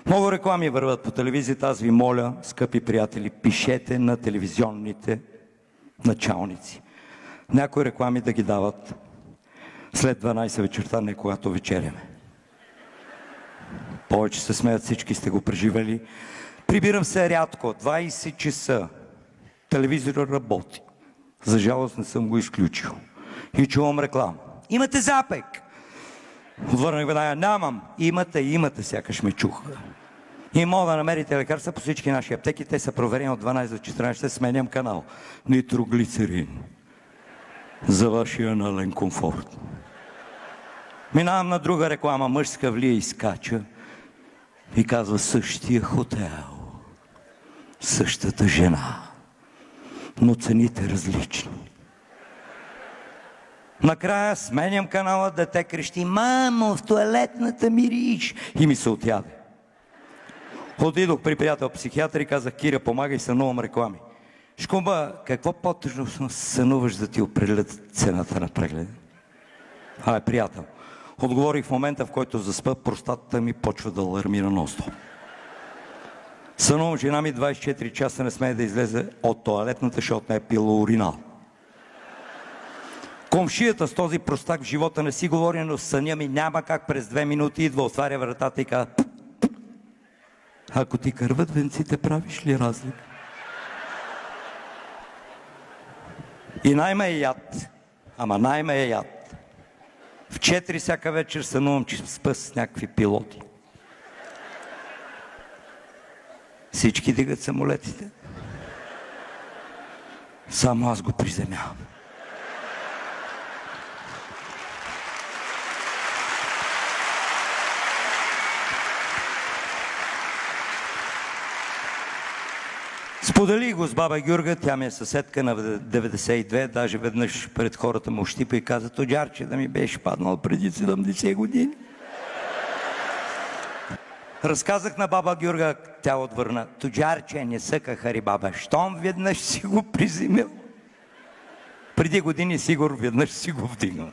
Много реклами върват по телевизията. Аз ви моля, скъпи приятели, пишете на телевизионните началници. Някои реклами да ги дават след 12 вечерта, не когато вечеряме. Повече се смеят, всички сте го преживели. Прибирам се рядко, 20 часа. Телевизорът работи. За жалост не съм го изключил. И чувам реклама. Имате запек! Отвърнах веднага, нямам. Имате, сякаш ме чух. И мога да намерите лекарства по всички наши аптеки. Те са проверени от 12 до 14. Сменям канал. Нитроглицерин. За вашия анален комфорт. Минавам на друга реклама. Мъж с кавлия изкача и казва същия хотел. Същата жена. Но цените различни. Накрая сменям канала, дете крещи: мамо, в туалетната мириш! И ми се отяде. Отидох при приятел психиатър и казах: Киря, помагай, сънувам реклами. Шкумба, какво по-тъжно сънуваш да ти определят цената на прегледа? Приятел. Отговорих в момента, в който заспа, простатата ми почва да алармира нон-стоп. Сънувам, жена ми 24 часа не смее да излезе от тоалетната, защото не е пила уринал. Комшията с този простак в живота не си говори, но съня ми няма как през 2 минути идва, отваря вратата и казва: ако ти кърват венците, правиш ли разлика? И най-ме е яд. Ама най-ме е яд. В 4 всяка вечер сънувам, че спа с някакви пилоти. Всички дигат самолетите. Само аз го приземявам. Споделих го с баба Гюрга, тя ми е съседка на 92, даже веднъж пред хората му щипа и каза: Тоджарче, да ми беше паднал преди 70 години. Разказах на баба Гюрга, тя отвърна: Тоджарче, не съка хари баба, щом веднъж си го приземил. Преди години сигурно веднъж си го вдигнал.